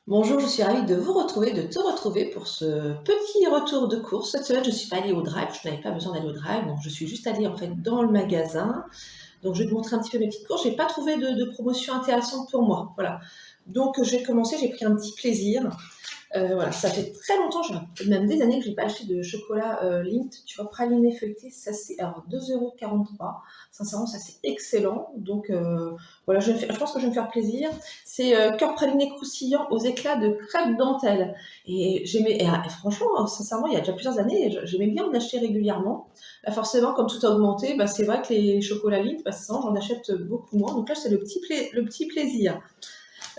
Bonjour, je suis ravie de vous retrouver, de te retrouver pour ce petit retour de course. Cette semaine, je ne suis pas allée au drive, je n'avais pas besoin d'aller au drive, donc je suis juste allée en fait dans le magasin. Donc je vais te montrer un petit peu mes petites courses. J'ai pas trouvé de promotion intéressante pour moi, voilà. Donc j'ai commencé, j'ai pris un petit plaisir. Voilà, ça fait très longtemps, même des années que j'ai pas acheté de chocolat Lindt, tu vois, praliné feuilleté, ça c'est alors 2,43 €. Sincèrement, ça c'est excellent. Donc voilà, je pense que je vais me faire plaisir. C'est cœur praliné croustillant aux éclats de crêpe dentelle. Et j'aimais, et franchement, sincèrement, il y a déjà plusieurs années, j'aimais bien en acheter régulièrement. Là, forcément, comme tout a augmenté, bah, c'est vrai que les chocolats Lindt, bah, sincèrement, j'en achète beaucoup moins. Donc là, c'est le petit plaisir.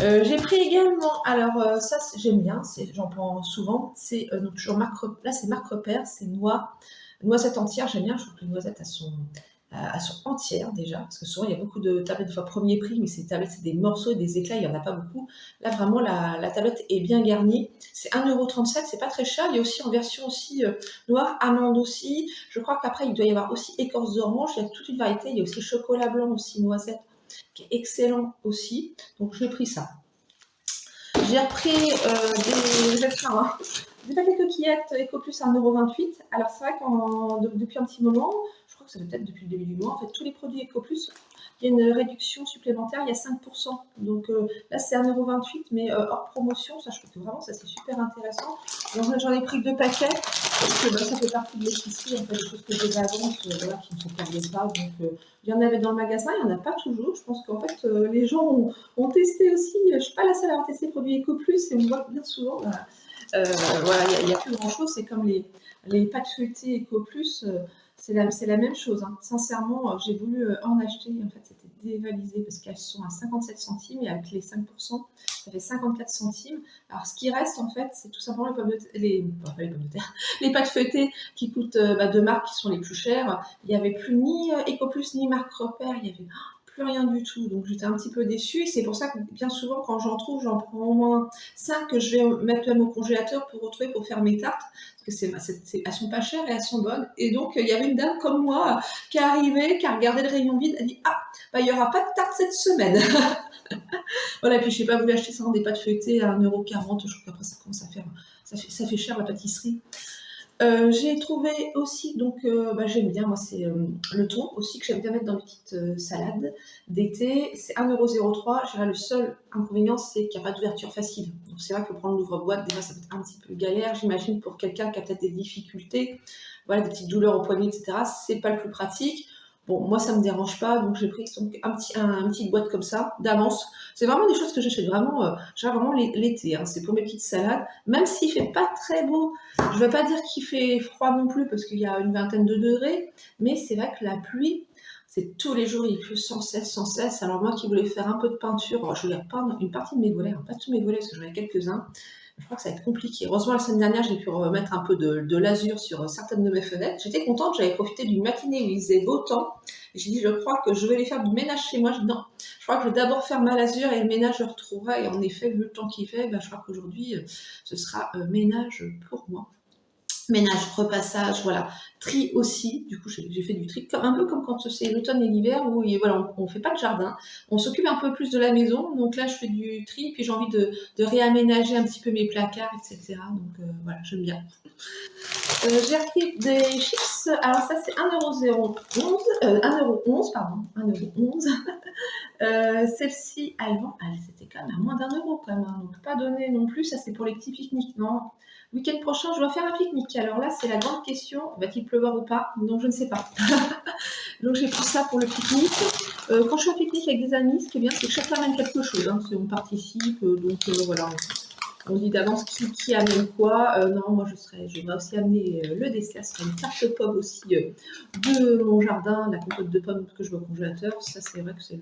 J'ai pris également, alors ça j'aime bien, j'en prends souvent, c'est donc toujours là c'est Marc Repère, c'est noisette entière, j'aime bien, je trouve que les noisettes elles sont entières déjà, parce que souvent il y a beaucoup de tablettes, des fois premier prix, mais ces tablettes c'est des morceaux et des éclats, il n'y en a pas beaucoup. Là vraiment la tablette est bien garnie, c'est 1,37 €, c'est pas très cher, il y a aussi en version aussi noire, amande aussi, je crois qu'après il doit y avoir aussi écorce d'orange, il y a toute une variété, il y a aussi chocolat blanc aussi, noisette, qui est excellent aussi, donc j'ai pris ça. J'ai repris des paquets coquillettes Ecoplus à 1,28 €. Alors c'est vrai depuis un petit moment, je crois que ça doit être depuis le début du mois, en fait tous les produits Ecoplus, il y a une réduction supplémentaire, il y a 5%. Donc là c'est 1,28 € mais hors promotion, ça je trouve que vraiment ça c'est super intéressant. Donc j'en ai pris 2 paquets, parce que ça fait partie de l'épicerie, en fait, des choses que j'ai d'avance, voilà, qui ne se perdent pas. Donc il y en avait dans le magasin, il n'y en a pas toujours. Je pense qu'en fait les gens ont testé aussi, je ne suis pas la seule à avoir testé les produits Ecoplus et on voit bien souvent, voilà, il n'y a plus grand chose. C'est comme les pâtes feuilletées Ecoplus, c'est la même chose, hein. Sincèrement, j'ai voulu en acheter, en fait c'était dévalisé parce qu'elles sont à 57 centimes et avec les 5%, ça fait 54 centimes. Alors ce qui reste en fait, c'est tout simplement les pommes de terre, pas les pommes de terre, les pâtes feuilletées qui coûtent deux marques qui sont les plus chères. Il n'y avait plus ni Ecoplus ni Marc Repère, il y avait plus rien du tout. Donc j'étais un petit peu déçue. Et c'est pour ça que bien souvent, quand j'en trouve, j'en prends au moins 5 que je vais mettre même au congélateur pour retrouver, pour faire mes tartes. Parce que elles sont pas chères et elles sont bonnes. Et donc il y avait une dame comme moi qui est arrivée, qui a regardé le rayon vide, elle dit ah, bah, il n'y aura pas de tarte cette semaine. Voilà, et puis je n'ai pas voulu acheter ça dans des pâtes feuilletées à 1,40 €. Je trouve qu'après ça commence à faire, ça fait cher la pâtisserie. J'ai trouvé aussi, donc bah, j'aime bien, moi, c'est le thon aussi, que j'aime bien mettre dans les petites salades d'été. C'est 1,03 €. Je dirais le seul inconvénient, c'est qu'il n'y a pas d'ouverture facile. Donc c'est vrai que prendre l'ouvre-boîte, déjà, ça peut être un petit peu galère, j'imagine, pour quelqu'un qui a peut-être des difficultés, voilà, des petites douleurs au poignet, etc. C'est pas le plus pratique. Bon, moi, ça me dérange pas, donc j'ai pris donc, une petite boîte comme ça, d'avance. C'est vraiment des choses que j'achète vraiment, vraiment l'été, hein. C'est pour mes petites salades. Même s'il fait pas très beau, je ne vais pas dire qu'il fait froid non plus parce qu'il y a une vingtaine de degrés, mais c'est vrai que la pluie, c'est tous les jours, il pleut sans cesse, sans cesse. Alors moi qui voulais faire un peu de peinture, je voulais repeindre une partie de mes volets, hein, pas tous mes volets parce que j'en ai quelques-uns. Je crois que ça va être compliqué. Heureusement, la semaine dernière, j'ai pu remettre un peu de l'azur sur certaines de mes fenêtres. J'étais contente, j'avais profité d'une matinée où il faisait beau temps. Et j'ai dit, je crois que je vais aller faire du ménage chez moi. J'ai dit, non, je crois que je vais d'abord faire ma lasure et le ménage, je retrouverai. Et en effet, vu le temps qu'il fait, je crois qu'aujourd'hui, ce sera ménage pour moi. Ménage, repassage, voilà. Tri aussi, du coup j'ai fait du tri, un peu comme quand c'est l'automne et l'hiver où voilà, on fait pas de jardin, on s'occupe un peu plus de la maison, donc là je fais du tri, puis j'ai envie de réaménager un petit peu mes placards, etc. Donc voilà, j'aime bien. J'ai acheté des chips, alors ça c'est 1,11 €, 1,11 €, pardon, 1,11 €. Celle-ci, c'était quand même à moins d'1 € quand même, hein, donc pas donné non plus. Ça, c'est pour les petits pique-niques. Non, week-end prochain, je dois faire un pique-nique. Alors là, c'est la grande question. Va-t-il pleuvoir ou pas? Donc, je ne sais pas. Donc, j'ai pris ça pour le pique-nique. Quand je suis en pique-nique avec des amis, ce qui est bien, c'est que chacun amène quelque chose, hein. On participe, donc voilà. On dit d'avance qui amène quoi. Non, moi je vais aussi amener le dessert, c'est une tarte pomme aussi de mon jardin, la compote de pommes que je mets au congélateur. Ça c'est vrai que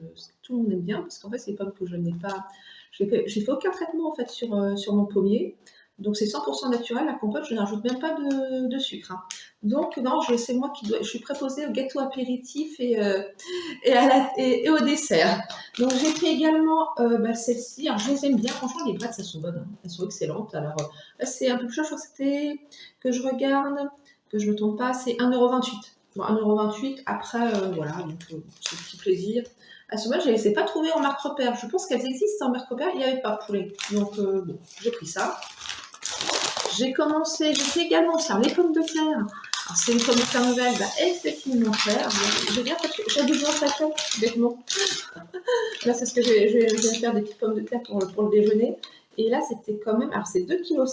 tout le monde aime bien parce qu'en fait c'est des pommes que je n'ai pas. J'ai fait aucun traitement en fait sur mon pommier. Donc c'est 100% naturel, la compote, je n'ajoute même pas de sucre, hein. Donc non, c'est moi je suis préposée au gâteau apéritif et au dessert. Donc j'ai pris également celle-ci. Alors je les aime bien. Franchement, les pâtes, elles sont bonnes, hein. Elles sont excellentes. Alors là, c'est un peu plus cher. Je crois que c'était que je regarde, que je ne me trompe pas. C'est 1,28 €. Bon, 1,28 € Après, voilà, donc c'est un petit plaisir. À ce moment, je ne les ai pas trouvées en marque repère. Je pense qu'elles existent en marque repère, il n'y avait pas poulet. Donc, bon, j'ai pris ça. J'ai fait également faire les pommes de terre. Alors, c'est une pomme de terre nouvelle, effectivement chère. Je veux dire, j'ai besoin de sachet, bêtement. Là, c'est ce que je vais faire des petites pommes de terre pour le déjeuner. Et là, c'était quand même, alors c'est 2,5 kg,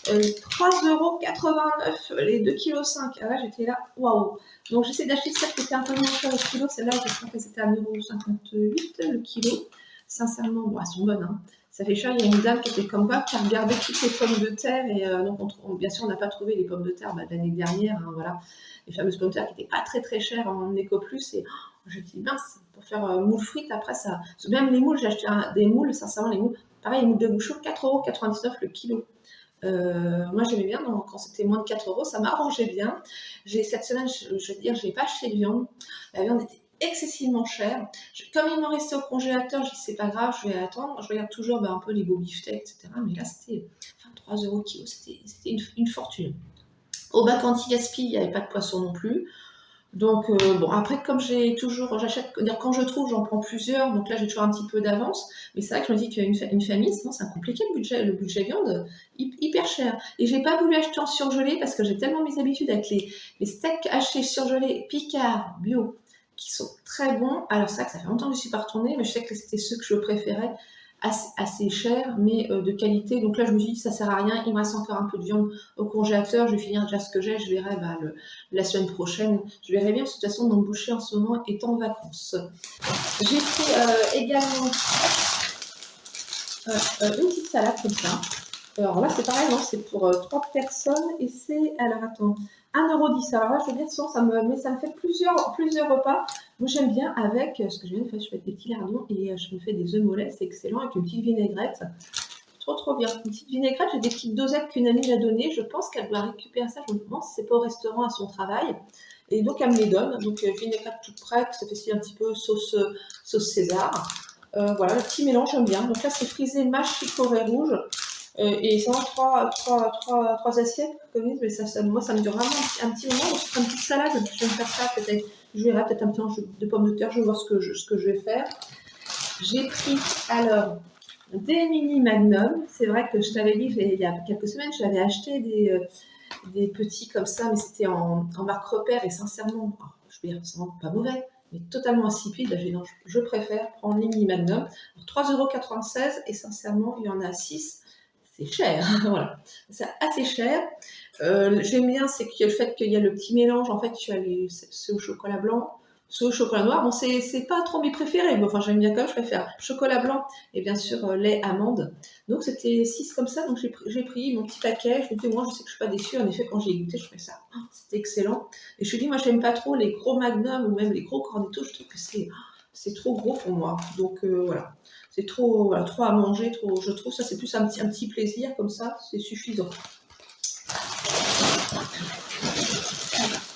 3,89 € les 2,5 kg. Ah là, j'étais là, waouh! Donc, j'essaie d'acheter celles qui étaient un peu moins chères au kilo. Celle-là, je crois qu'elles étaient à 1,58 € le kilo. Sincèrement, bon, elles sont bonnes, hein. Ça fait cher. Il y a une dame qui était comme moi, qui a regardé toutes les pommes de terre. Et donc, bien sûr, on n'a pas trouvé les pommes de terre de l'année dernière. Hein, voilà. Les fameuses pommes de terre qui n'étaient pas très très chères en Ecoplus. Et je me dis, mince, pour faire moules frites, après ça. Même les moules, j'ai acheté des moules, sincèrement, les moules. Pareil, les moules de bouchon, 4,99 € le kilo. Moi, j'aimais bien, donc, quand c'était moins de 4 €, ça m'arrangeait bien. Cette semaine, je veux dire, je n'ai pas acheté de viande. La viande était excessivement chère. Comme il m'en restait au congélateur, je dis c'est pas grave, je vais attendre. Je regarde toujours un peu les beaux beefsteaks, etc. Mais là, c'était 3 € le kilo, c'était une fortune. Au bac anti-gaspi, il n'y avait pas de poisson non plus. Donc, bon, après, comme j'achète, quand je trouve, j'en prends plusieurs, donc là, j'ai toujours un petit peu d'avance. Mais c'est vrai que je me dis qu'une famille, sinon, c'est compliqué le budget viande, hyper cher. Et j'ai pas voulu acheter en surgelé parce que j'ai tellement mes habitudes avec les steaks hachés surgelés Picard bio qui sont très bons. Alors, c'est vrai que ça fait longtemps que je ne suis pas retournée, mais je sais que c'était ceux que je préférais, assez chers, mais de qualité. Donc là, je me suis dit, ça sert à rien, il me reste encore un peu de viande au congélateur, je vais finir déjà ce que j'ai, je verrai la semaine prochaine. Je verrai bien, de toute façon, mon boucher en ce moment est en vacances. J'ai pris également une petite salade comme ça. Alors là, c'est pareil, non, c'est pour 3 personnes et c'est, alors attends, 1,10 €. Alors là, je veux dire, ça me fait plusieurs repas. Moi, j'aime bien avec, ce que je viens de faire, je fais des petits lardons et je me fais des œufs mollets, c'est excellent, avec une petite vinaigrette. Trop bien. Une petite vinaigrette, j'ai des petites dosettes qu'une amie m'a données. Je pense qu'elle doit récupérer ça. Je me demande si c'est pas au restaurant à son travail. Et donc, elle me les donne. Donc, vinaigrette toute prête. Ça fait aussi un petit peu sauce César. Voilà, le petit mélange, j'aime bien. Donc là, c'est frisé mâche chicorée rouge. Et ça en trois assiettes, comme ils disent, mais moi, ça me dure vraiment un petit moment. Donc, je ferai une petite salade. Je vais me faire ça. Peut-être, je verrai peut-être un petit mélange de pommes de terre. Je vais voir ce que je vais faire. J'ai pris, alors, des mini magnum. C'est vrai que je t'avais dit, il y a quelques semaines, j'avais acheté des petits comme ça, mais c'était en marque repère et sincèrement, je veux dire, c'est vraiment pas mauvais, mais totalement insipide. Là, je préfère prendre les mini magnum. 3,96 € et sincèrement, il y en a 6. C'est cher, voilà. C'est assez cher. J'aime bien, c'est que le fait qu'il y a le petit mélange. En fait, tu as ceux au chocolat blanc, ceux au chocolat noir. Bon, c'est pas trop mes préférés, mais enfin, j'aime bien quand même. Je préfère chocolat blanc et bien sûr lait amande. Donc, c'était 6 comme ça. Donc, j'ai pris mon petit paquet. Je me dis, moi, je sais que je suis pas déçue. En effet, quand j'ai goûté, je trouvais ça, c'était excellent. Et je me dis, moi, j'aime pas trop les gros magnums ou même les gros cornettos. Je trouve que c'est trop gros pour moi. Donc, voilà. C'est trop à manger, je trouve ça, c'est plus un petit plaisir comme ça, c'est suffisant.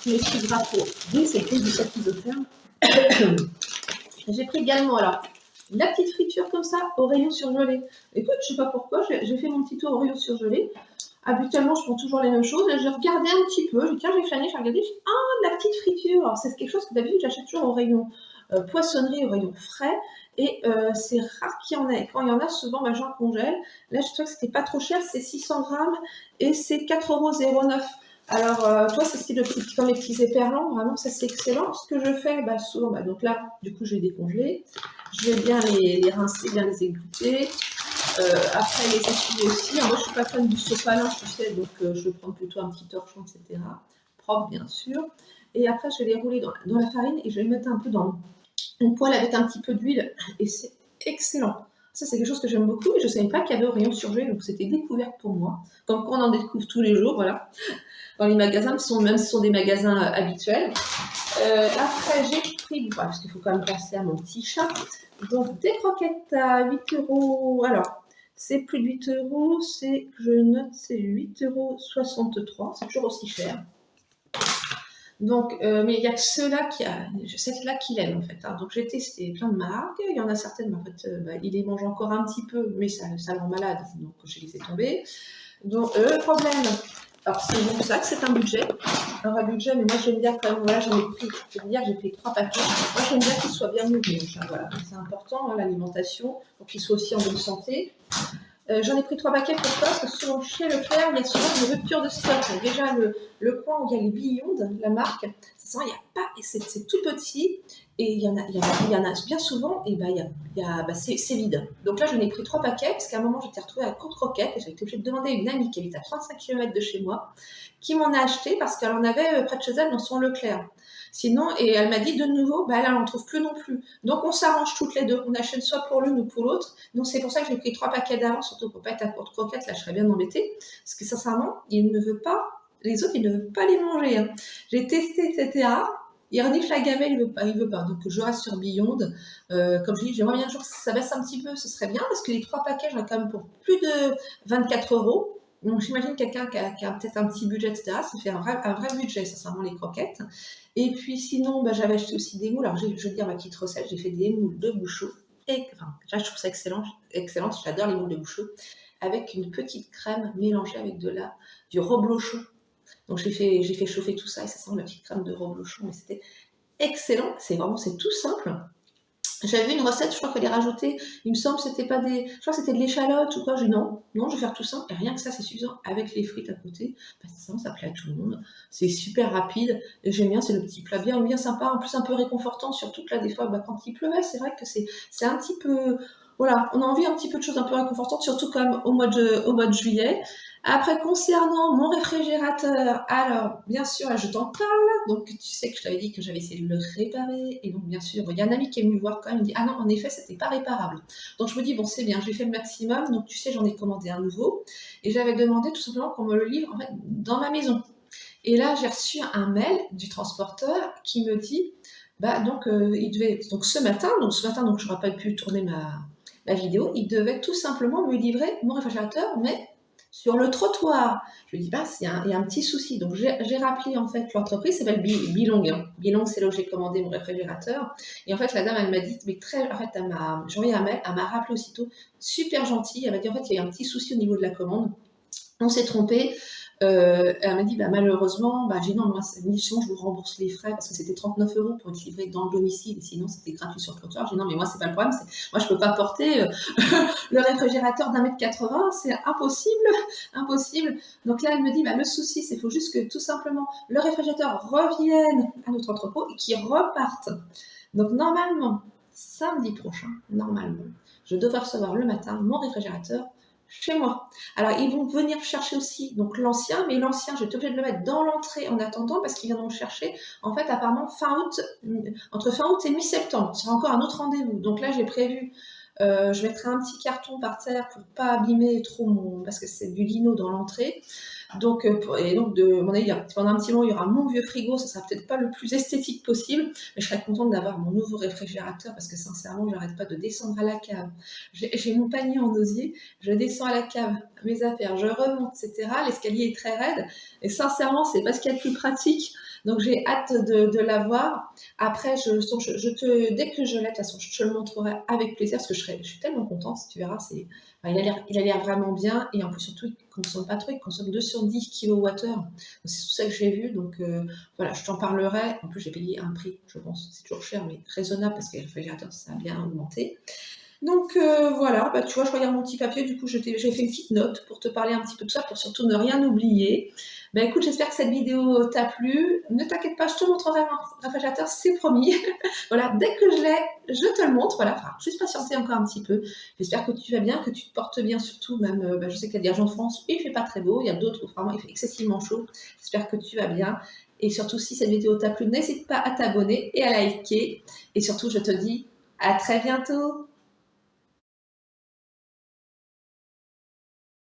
Mes petits gras pour déssécher du sac isotherme. J'ai pris également alors la petite friture comme ça au rayon surgelé. Écoute, je sais pas pourquoi, j'ai fait mon petit tour au rayon surgelé. Habituellement, je prends toujours les mêmes choses. J'ai regardé un petit peu, j'ai flâné, j'ai regardé, de la petite friture. Alors, c'est quelque chose que d'habitude j'achète toujours au rayon poissonnerie, au rayon frais. Et c'est rare qu'il y en ait. Quand il y en a, souvent, j'en congèle. Là, je trouvais que c'était pas trop cher, c'est 600 grammes et c'est 4,09 €. Alors, toi, c'est style comme les petits éperlants, vraiment, ça c'est excellent. Ce que je fais, souvent, donc là, du coup, je vais décongeler. Je vais bien les rincer, bien les égoutter. Après, les essuyer aussi. Alors, moi, je suis pas fan du sopalin, tu sais, donc je vais prendre plutôt un petit torchon, etc. Propre, bien sûr. Et après, je vais les rouler dans la farine et je vais les mettre un peu dans une poêle avec un petit peu d'huile. Et c'est excellent. Ça, c'est quelque chose que j'aime beaucoup. Et je ne savais pas qu'il y avait au rayon surgelé, donc c'était découverte pour moi. Comme quoi, on en découvre tous les jours, voilà. Dans les magasins, même si ce sont des magasins habituels. Après, j'ai pris, parce qu'il faut quand même penser à mon petit chat. Donc, des croquettes à 8 €. Alors, c'est plus de 8 €, je note, c'est 8,63 €. C'est toujours aussi cher. Donc, mais il n'y a que ceux-là celle-là qu'il aime en fait. Hein. Donc j'ai testé plein de marques, il y en a certaines, mais en fait, il les mange encore un petit peu, mais ça le rend malade, donc je les ai tombées. Donc le problème, Alors c'est bon, ça que c'est un budget. Un vrai budget, mais moi j'aime bien quand même, voilà, j'en ai pris, je veux dire, j'ai pris 3 paquets. Moi j'aime bien qu'il soit bien nourri, voilà, c'est important, hein, l'alimentation, pour qu'il soit aussi en bonne santé. J'en ai pris 3 paquets pour ça, parce que souvent chez Leclerc, il y a souvent une rupture de stock. Déjà, le coin où il y a les Beyond, la marque, ça sent, il n'y a pas, et c'est tout petit, et il y en a bien souvent, et c'est vide. Donc là, j'en ai pris 3 paquets, parce qu'à un moment, j'étais retrouvée à Courte-Croquette, et j'ai été obligée de demander à une amie qui habite à 35 km de chez moi, qui m'en a acheté, parce qu'elle en avait près de chez elle dans son Leclerc. Sinon, et elle m'a dit de nouveau, elle n'en trouve plus non plus. Donc on s'arrange toutes les deux, on achète soit pour l'une ou pour l'autre. Donc c'est pour ça que j'ai pris 3 paquets d'avance, surtout pour pas être à Courte-Croquette, là je serais bien embêtée. Parce que sincèrement, il ne veut pas, les autres, ils ne veulent pas les manger. Hein. J'ai testé, etc. Il renifle la gamelle, il veut pas. Donc je reste sur Beyond. Comme je dis, j'aimerais bien un jour que ça baisse un petit peu, ce serait bien, parce que les 3 paquets, j'en ai quand même pour plus de 24 €. Donc j'imagine quelqu'un qui a peut-être un petit budget, etc. Ça fait un vrai budget, sincèrement, les croquettes. Et puis sinon, j'avais acheté aussi des moules. Alors je vais dire ma petite recette, j'ai fait des moules de bouchon. Et enfin, je trouve ça excellente, j'adore les moules de bouchon. Avec une petite crème mélangée avec du reblochon. Donc j'ai fait chauffer tout ça et ça sent la petite crème de reblochon. Mais c'était excellent, c'est tout simple. J'avais vu une recette, je crois qu'elle est rajoutée, il me semble que c'était pas des. Je crois que c'était de l'échalote ou quoi. J'ai dit non, je vais faire tout simple. Et rien que ça, c'est suffisant avec les frites à côté. Ça plaît à tout le monde. C'est super rapide. Et j'aime bien, c'est le petit plat bien sympa, en plus un peu réconfortant, surtout que là, des fois, quand il pleuvait, c'est vrai que c'est un petit peu. Voilà, on a envie un petit peu de choses un peu réconfortantes, surtout comme au mois de juillet. Après, concernant mon réfrigérateur, alors, bien sûr, là, je t'en parle. Donc, tu sais que je t'avais dit que j'avais essayé de le réparer. Et donc, bien sûr, il y a un ami qui est venu voir quand même. Il me dit, ah non, en effet, c'était pas réparable. Donc, je me dis, bon, c'est bien, j'ai fait le maximum. Donc, tu sais, j'en ai commandé un nouveau. Et j'avais demandé tout simplement qu'on me le livre, en fait, dans ma maison. Et là, j'ai reçu un mail du transporteur qui me dit, donc ce matin, donc je n'aurais pas pu tourner ma vidéo, il devait tout simplement me livrer mon réfrigérateur, mais sur le trottoir. Je lui dis, il y a un petit souci. Donc, j'ai rappelé, en fait, l'entreprise s'appelle Bilong. Hein. Bilong, c'est là où j'ai commandé mon réfrigérateur. Et en fait, la dame, elle m'a dit, j'ai envoyé un mail, elle m'a rappelé aussitôt, super gentille. Elle m'a dit, en fait, il y a eu un petit souci au niveau de la commande. On s'est trompé. Elle m'a dit, malheureusement, j'ai dit non, moi, sinon, je vous rembourse les frais parce que c'était 39 € pour être livré dans le domicile et sinon, c'était gratuit sur le trottoir. J'ai dit non, mais moi, c'est pas le problème. Moi, je peux pas porter le réfrigérateur d'1,80 m, c'est impossible. Donc là, elle me dit, le souci, c'est qu'il faut juste que tout simplement le réfrigérateur revienne à notre entrepôt et qu'il reparte. Donc, normalement, samedi prochain, je devrais recevoir le matin mon réfrigérateur chez moi. Alors, ils vont venir chercher aussi donc l'ancien, mais l'ancien, j'ai été obligée de le mettre dans l'entrée en attendant parce qu'ils viendront chercher, en fait, apparemment, entre fin août et mi-septembre. Ce sera encore un autre rendez-vous. Donc là, j'ai prévu, je mettrai un petit carton par terre pour pas abîmer trop parce que c'est du lino dans l'entrée. Donc, pendant un petit moment, il y aura mon vieux frigo, ça sera peut-être pas le plus esthétique possible, mais je serais contente d'avoir mon nouveau réfrigérateur parce que sincèrement, j'arrête pas de descendre à la cave. J'ai mon panier en osier, je descends à la cave, mes affaires, je remonte, etc. L'escalier est très raide et sincèrement, c'est pas ce qu'il y a de plus pratique. Donc j'ai hâte de l'avoir. Après, dès que je l'ai, de toute façon, je te le montrerai avec plaisir parce que je suis tellement contente, tu verras, il a l'air vraiment bien et en plus surtout il ne consomme pas trop, il consomme 2 sur 10 kWh. C'est tout ça que j'ai vu, donc voilà, je t'en parlerai. En plus j'ai payé un prix, je pense, c'est toujours cher mais raisonnable parce que le réfrigérateur ça a bien augmenté. Donc voilà, tu vois, je regarde mon petit papier, du coup j'ai fait une petite note pour te parler un petit peu de ça, pour surtout ne rien oublier. Écoute, j'espère que cette vidéo t'a plu. Ne t'inquiète pas, je te montrerai mon réfrigérateur, c'est promis. Voilà, dès que je l'ai, je te le montre. Voilà, juste patienter encore un petit peu. J'espère que tu vas bien, que tu te portes bien surtout, même, je sais qu'il y a des régions de France, il fait pas très beau, il y a d'autres où vraiment il fait excessivement chaud. J'espère que tu vas bien. Et surtout, si cette vidéo t'a plu, n'hésite pas à t'abonner et à liker. Et surtout, je te dis à très bientôt.